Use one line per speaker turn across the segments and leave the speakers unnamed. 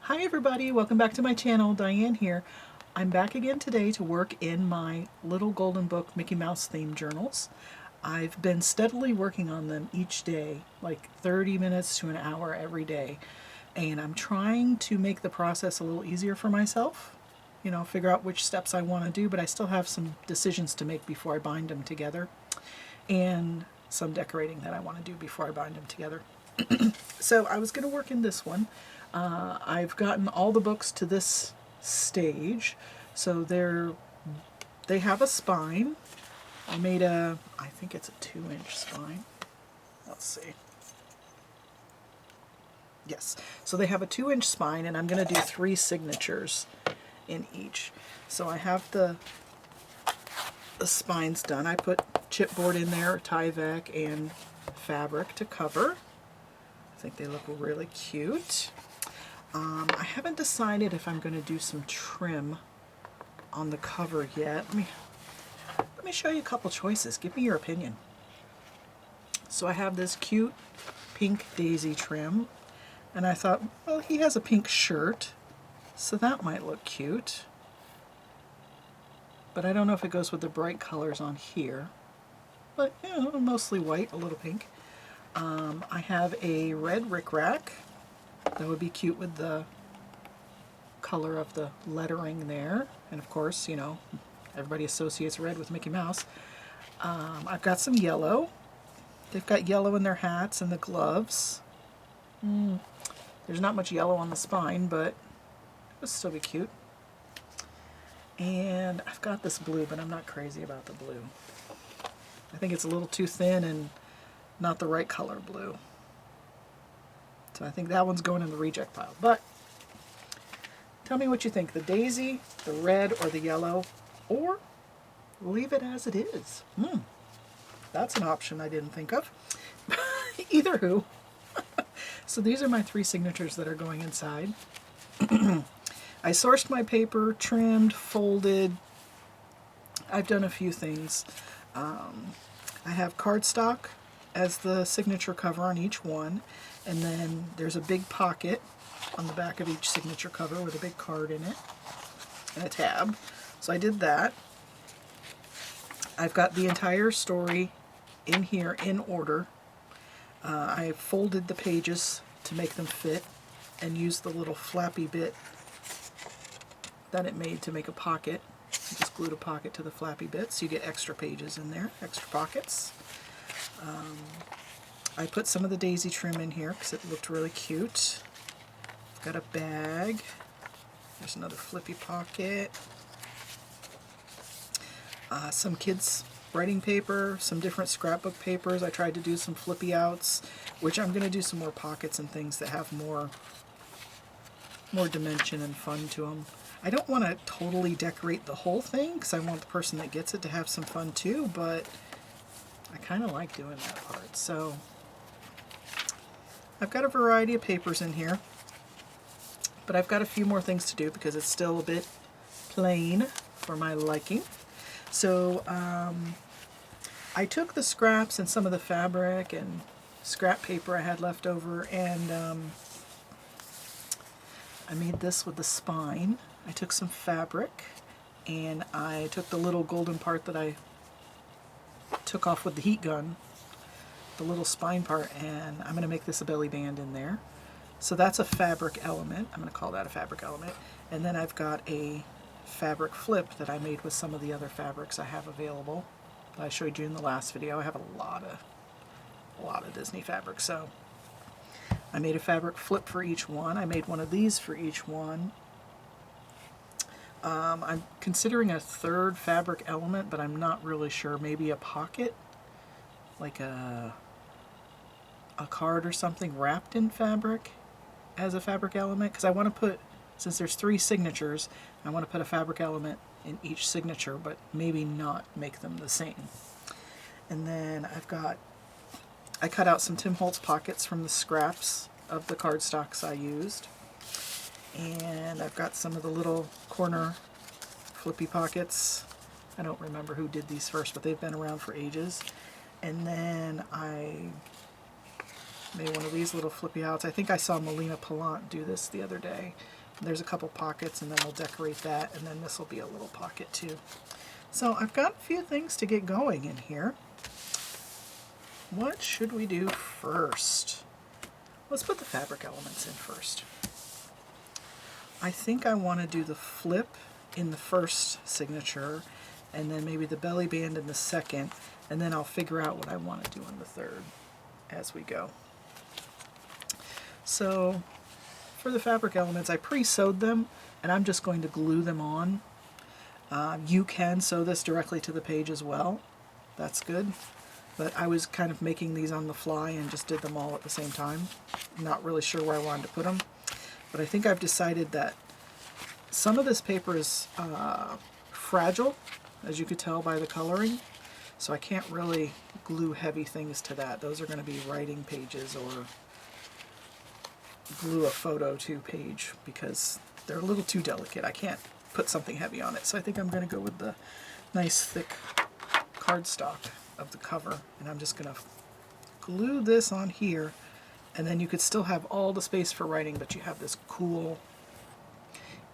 Hi everybody, welcome back to my channel. Diane here. I'm back again today to work in my little golden book Mickey Mouse themed journals. I've been steadily working on them each day, like 30 minutes to an hour every day. And I'm trying to make the process a little easier for myself. You know, figure out which steps I want to do, but I still have some decisions to make before I bind them together. And some decorating that I want to do before I bind them together. So I was going to work in this one. I've gotten all the books to this stage, so they have a spine. I made I think it's a 2-inch spine. Let's see. Yes, so they have a 2-inch spine, and I'm going to do 3 signatures in each. So I have the spines done. I put chipboard in there, Tyvek, and fabric to cover. I think they look really cute. I haven't decided if I'm going to do some trim on the cover yet. Let me show you a couple choices. Give me your opinion. So I have this cute pink daisy trim, and I thought, well, he has a pink shirt, so that might look cute. But I don't know if it goes with the bright colors on here. But, you know, mostly white, a little pink. I have a red rickrack. That would be cute with the color of the lettering there. And of course, you know, everybody associates red with Mickey Mouse. I've got some yellow. They've got yellow in their hats and the gloves. There's not much yellow on the spine, but it'll still be cute. And I've got this blue, but I'm not crazy about the blue. I think it's a little too thin and not the right color blue. So I think that one's going in the reject pile. But tell me what you think. The daisy, the red, or the yellow, or leave it as it is. That's an option I didn't think of. Either who. So these are my 3 signatures that are going inside. I sourced my paper, trimmed, folded. I've done a few things. I have cardstock as the signature cover on each one, and then there's a big pocket on the back of each signature cover with a big card in it and a tab. So I did that. I've got the entire story in here in order. I folded the pages to make them fit and used the little flappy bit that it made to make a pocket. I just glued a pocket to the flappy bit so you get extra pages in there, extra pockets. I put some of the daisy trim in here because it looked really cute. I've got a bag. There's another flippy pocket. Some kids' writing paper, some different scrapbook papers. I tried to do some flippy outs, which I'm going to do some more pockets and things that have more dimension and fun to them. I don't want to totally decorate the whole thing because I want the person that gets it to have some fun too, but I kind of like doing that part. So I've got a variety of papers in here, but I've got a few more things to do because it's still a bit plain for my liking. So I took the scraps and some of the fabric and scrap paper I had left over, and I made this with the spine. I took some fabric and I took the little golden part that I took off with the heat gun, the little spine part, and I'm going to make this a belly band in there. So that's a fabric element. I'm going to call that a fabric element. And then I've got a fabric flip that I made with some of the other fabrics I have available that I showed you in the last video. I have a lot of Disney fabric. So I made a fabric flip for each one. I made one of these for each one. I'm considering a third fabric element, but I'm not really sure. Maybe a pocket, like a card or something wrapped in fabric as a fabric element, because I want to put, since there's 3 signatures, I want to put a fabric element in each signature, but maybe not make them the same. And then I cut out some Tim Holtz pockets from the scraps of the cardstocks I used. And I've got some of the little corner flippy pockets. I don't remember who did these first, but they've been around for ages. And then I Maybe one of these little flippy outs. I think I saw Melina Palant do this the other day. There's a couple pockets, and then we'll decorate that, and then this will be a little pocket too. So I've got a few things to get going in here. What should we do first? Let's put the fabric elements in first. I think I want to do the flip in the first signature, and then maybe the belly band in the second, and then I'll figure out what I want to do in the third as we go. So for the fabric elements, I pre-sewed them, and I'm just going to glue them on. You can sew this directly to the page as well. That's good. But I was kind of making these on the fly and just did them all at the same time. Not really sure where I wanted to put them. But I think I've decided that some of this paper is fragile, as you could tell by the coloring. So I can't really glue heavy things to that. Those are going to be writing pages or glue a photo to page because they're a little too delicate. I can't put something heavy on it. So I think I'm going to go with the nice thick cardstock of the cover. And I'm just going to glue this on here. And then you could still have all the space for writing, but you have this cool,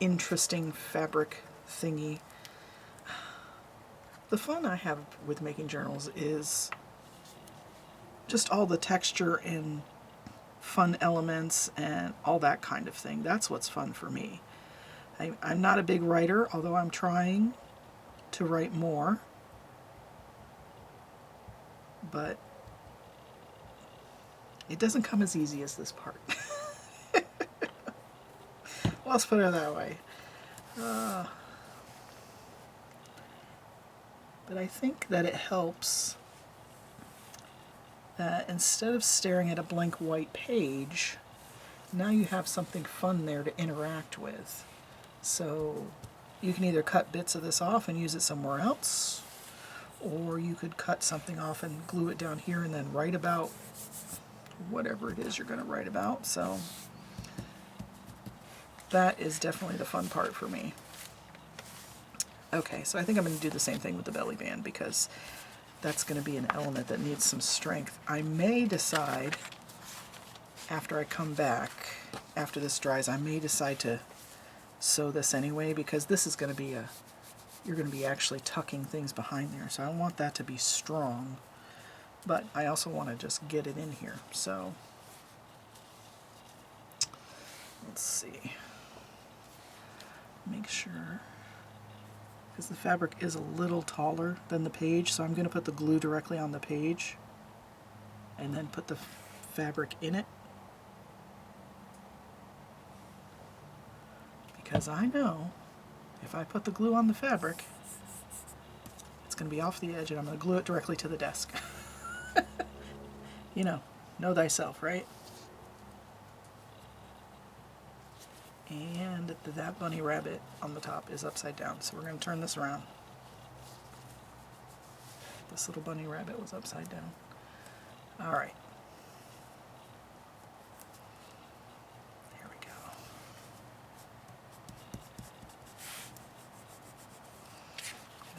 interesting fabric thingy. The fun I have with making journals is just all the texture and fun elements and all that kind of thing. That's what's fun for me. I'm not a big writer, although I'm trying to write more. But it doesn't come as easy as this part. Let's put it that way. But I think that it helps that instead of staring at a blank white page, now you have something fun there to interact with. So you can either cut bits of this off and use it somewhere else, or you could cut something off and glue it down here and then write about whatever it is you're going to write about. So that is definitely the fun part for me. Okay, so I think I'm going to do the same thing with the belly band because that's going to be an element that needs some strength. I may decide after I come back, after this dries, I may decide to sew this anyway because this is going to be you're going to be actually tucking things behind there. So I want that to be strong, but I also want to just get it in here. So let's see. Make sure, because the fabric is a little taller than the page, so I'm going to put the glue directly on the page and then put the fabric in it. Because I know if I put the glue on the fabric, it's going to be off the edge and I'm going to glue it directly to the desk. You know thyself, right? And that bunny rabbit on the top is upside down, so we're going to turn this around. This little bunny rabbit was upside down. All right. There we go.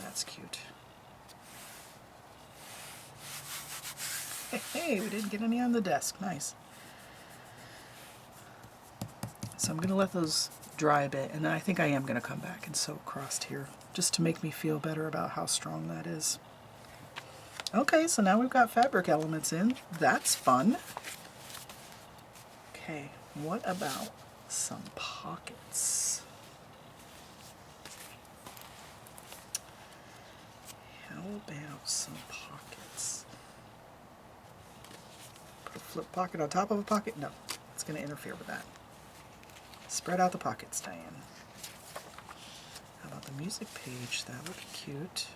That's cute. Hey, we didn't get any on the desk. Nice. So I'm going to let those dry a bit, and then I think I am going to come back and sew across here, just to make me feel better about how strong that is. Okay, so now we've got fabric elements in. That's fun. Okay, what about some pockets? How about some pockets? Put a flip pocket on top of a pocket? No, it's going to interfere with that. Spread out the pockets, Diane. How about the music page? That would be cute.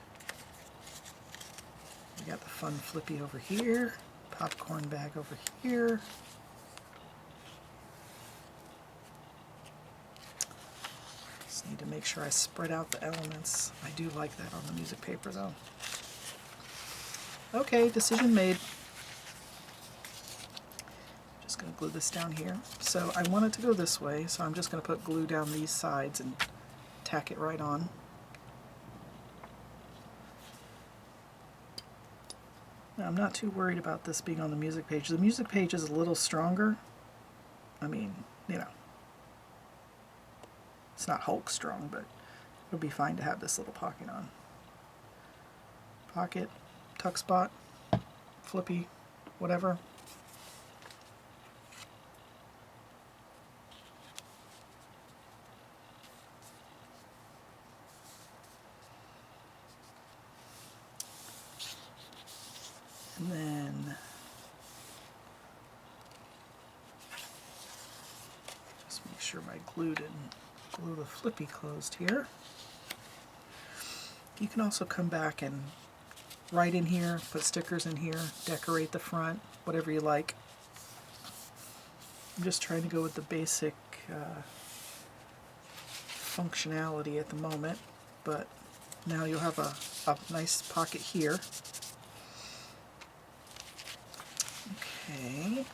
We got the fun flippy over here, popcorn bag over here. Just need to make sure I spread out the elements. I do like that on the music paper though. Okay, decision made. Going to glue this down here. So I want it to go this way, so I'm just going to put glue down these sides and tack it right on. Now, I'm not too worried about this being on the music page. The music page is a little stronger. I mean, you know, it's not Hulk strong, but it'll be fine to have this little pocket on. Pocket, tuck spot, flippy, whatever. And then just make sure my glue didn't glue the flippy closed here. You can also come back and write in here, put stickers in here, decorate the front, whatever you like. I'm just trying to go with the basic functionality at the moment, but now you'll have a nice pocket here. Okay,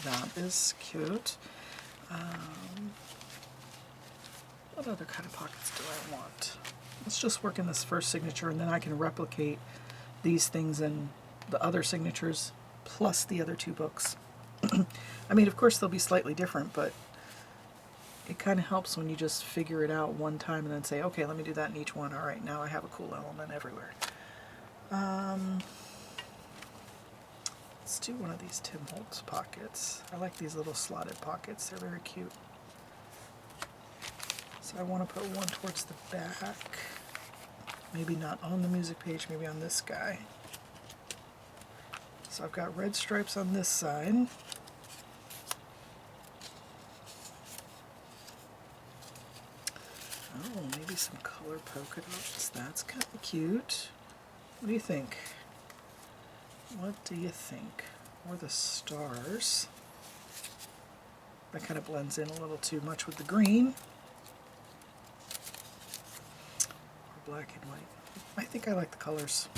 that is cute. What other kind of pockets do I want? Let's just work in this first signature, and then I can replicate these things in the other signatures plus the other two books. I mean, of course they'll be slightly different, but it kind of helps when you just figure it out one time and then say, okay, let me do that in each one. All right, now I have a cool element everywhere. Let's do one of these Tim Holtz pockets. I like these little slotted pockets. They're very cute. So I want to put one towards the back. Maybe not on the music page, maybe on this guy. So I've got red stripes on this side. Oh, maybe some color polka dots. That's kind of cute. What do you think? What do you think? Or the stars. That kind of blends in a little too much with the green. Or black and white. I think I like the colors.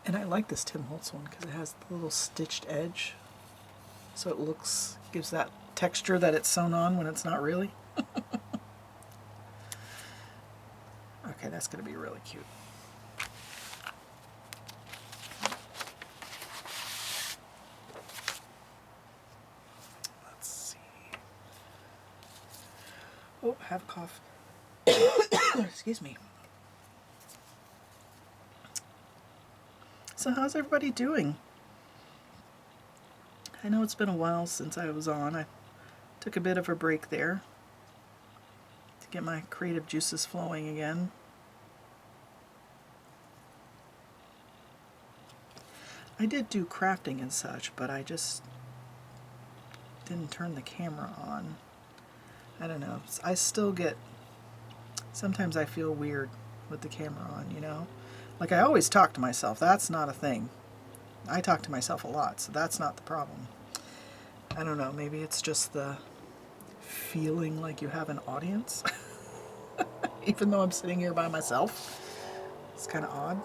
And I like this Tim Holtz one because it has the little stitched edge. So it looks, gives that texture that it's sewn on when it's not really. Okay, that's going to be really cute. Let's see. Oh, I have a cough. Excuse me. So how's everybody doing? I know it's been a while since I was on. I took a bit of a break there to get my creative juices flowing again. I did do crafting and such, but I just didn't turn the camera on. I don't know. I still get, sometimes I feel weird with the camera on, you know? Like, I always talk to myself. That's not a thing. I talk to myself a lot, so that's not the problem. I don't know, maybe it's just the feeling like you have an audience. Even though I'm sitting here by myself. It's kind of odd.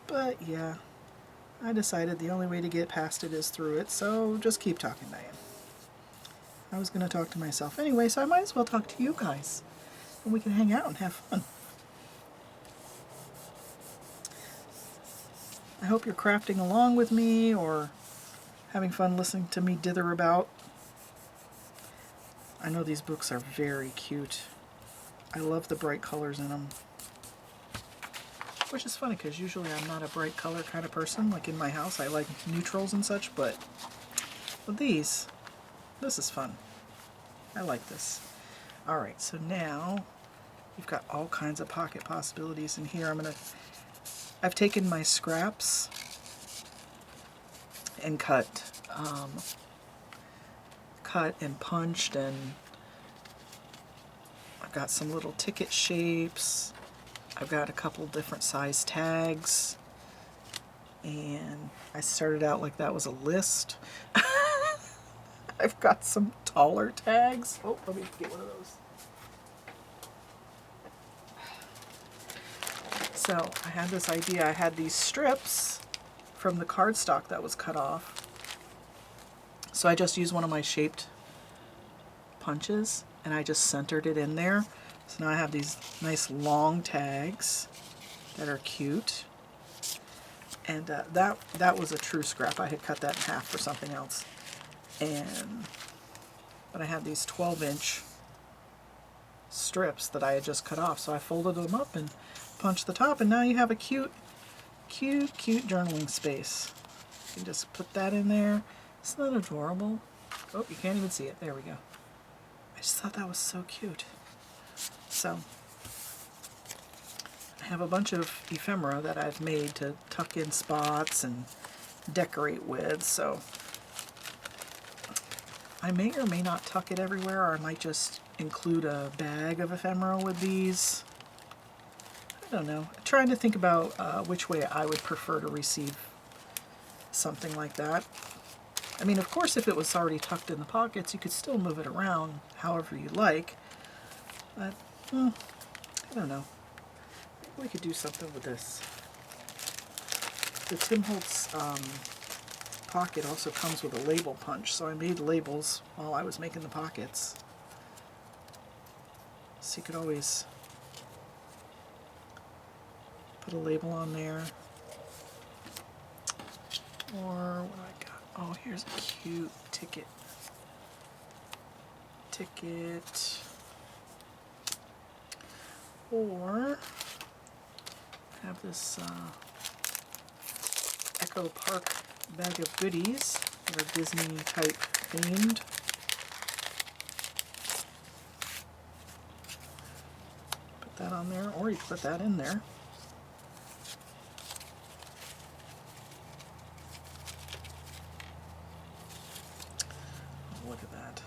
But yeah, I decided the only way to get past it is through it, so just keep talking, Diane. I was going to talk to myself anyway, so I might as well talk to you guys. And we can hang out and have fun. I hope you're crafting along with me or having fun listening to me dither about. I know these books are very cute. I love the bright colors in them. Which is funny because usually I'm not a bright color kind of person. Like in my house, I like neutrals and such, but with these, this is fun. I like this. Alright, so now you've got all kinds of pocket possibilities in here. I've taken my scraps and cut and punched, and I've got some little ticket shapes. I've got a couple different size tags, and I started out like that was a list. I've got some taller tags. Oh, let me get one of those. So I had this idea. I had these strips from the cardstock that was cut off. So I just used one of my shaped punches and I just centered it in there. So now I have these nice long tags that are cute. And that was a true scrap. I had cut that in half for something else. But I had these 12-inch strips that I had just cut off. So I folded them up and punched the top, and now you have a cute journaling space. You can just put that in there. Isn't that adorable? Oh, you can't even see it. There we go. I just thought that was so cute. So I have a bunch of ephemera that I've made to tuck in spots and decorate with. So I may or may not tuck it everywhere, or I might just include a bag of ephemera with these. I don't know. I'm trying to think about which way I would prefer to receive something like that. I mean, of course, if it was already tucked in the pockets, you could still move it around however you like. But, I don't know. Maybe we could do something with this. The Tim Holtz pocket also comes with a label punch, so I made labels while I was making the pockets. So you could always put a label on there. Or what do I got? Oh, here's a cute ticket. Or I have this Echo Park bag of goodies that are Disney type themed. Put that on there, or you can put that in there. Oh, look at that.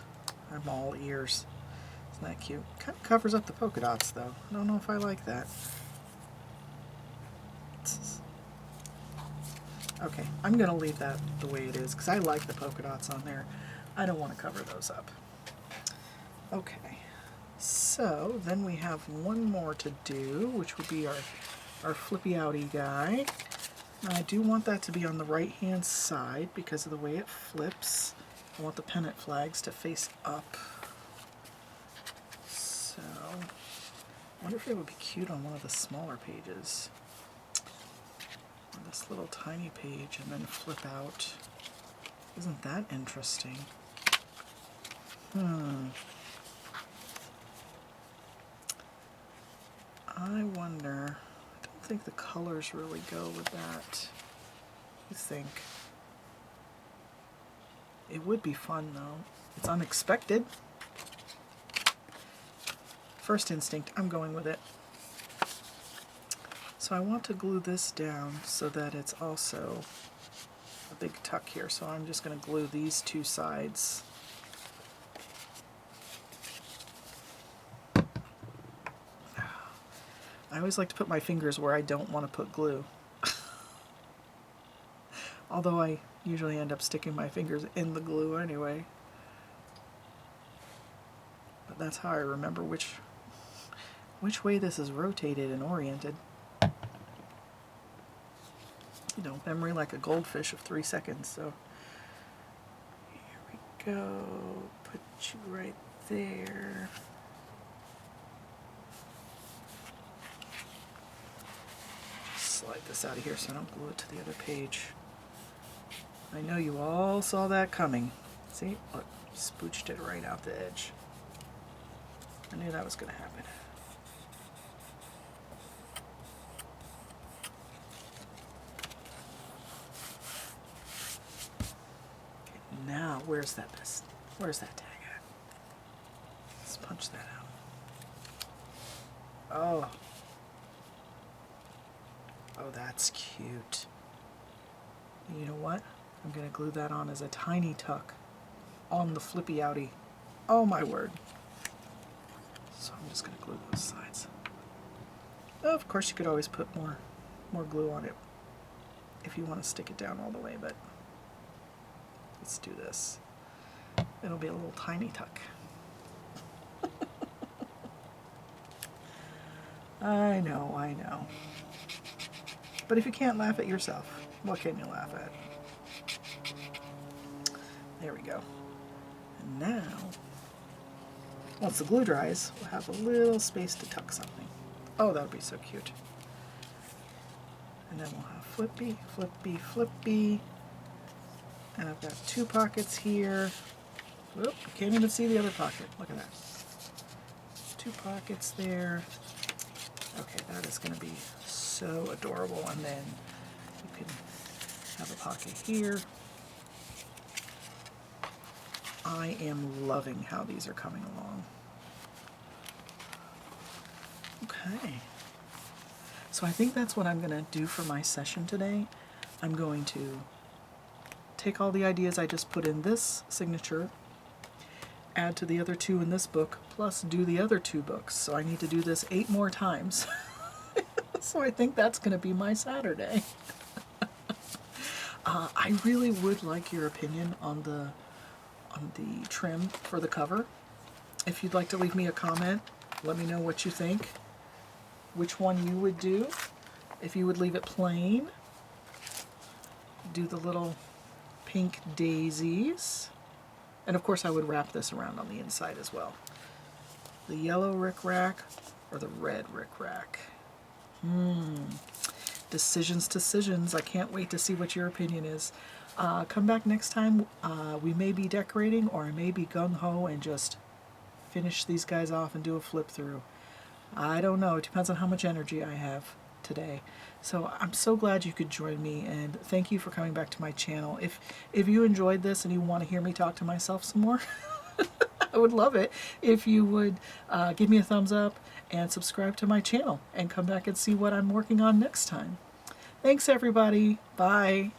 I'm all ears. Isn't that cute? Kind of covers up the polka dots though. I don't know if I like that. Okay, I'm going to leave that the way it is because I like the polka dots on there. I don't want to cover those up. Okay, so then we have one more to do, which would be our flippy outy guy. Now, I do want that to be on the right hand side because of the way it flips. I want the pennant flags to face up. So, I wonder if it would be cute on one of the smaller pages. This little tiny page and then flip out. Isn't that interesting? I wonder. I don't think the colors really go with that. You think? It would be fun though. It's unexpected. First instinct, I'm going with it. So I want to glue this down so that it's also a big tuck here. So I'm just going to glue these two sides. I always like to put my fingers where I don't want to put glue. Although I usually end up sticking my fingers in the glue anyway. But that's how I remember which way this is rotated and oriented. You know, memory like a goldfish of 3 seconds, so here we go. Put you right there. Just slide this out of here so I don't glue it to the other page. I know you all saw that coming. See? Look, spooched it right out the edge. I knew that was going to happen. Now, where's that tag at? Let's punch that out. Oh, that's cute. You know what? I'm going to glue that on as a tiny tuck on the flippy outy. Oh my word. So I'm just going to glue those sides. Oh, of course, you could always put more glue on it if you want to stick it down all the way, but let's do this. It'll be a little tiny tuck. I know. But if you can't laugh at yourself, what can you laugh at? There we go. And now, once the glue dries, we'll have a little space to tuck something. Oh, that'll be so cute. And then we'll have flippy, flippy, flippy. And I've got 2 pockets here. Whoop, you can't even see the other pocket. Look at that. 2 pockets there. Okay, that is going to be so adorable. And then you can have a pocket here. I am loving how these are coming along. Okay. So I think that's what I'm going to do for my session today. I'm going to take all the ideas I just put in this signature, add to the other 2 in this book, plus do the other 2 books. So I need to do this 8 more times. So I think that's going to be my Saturday. I really would like your opinion on the trim for the cover. If you'd like to leave me a comment, let me know what you think, which one you would do. If you would leave it plain, do the little pink daisies, and of course I would wrap this around on the inside as well. The yellow rickrack or the red rickrack. Decisions. I can't wait to see what your opinion is. Come back next time. We may be decorating, or I may be gung-ho and just finish these guys off and do a flip through. I don't know. It depends on how much energy I have today. So I'm so glad you could join me, and thank you for coming back to my channel. If you enjoyed this and you want to hear me talk to myself some more, I would love it if you would give me a thumbs up and subscribe to my channel and come back and see what I'm working on next time. Thanks, everybody. Bye.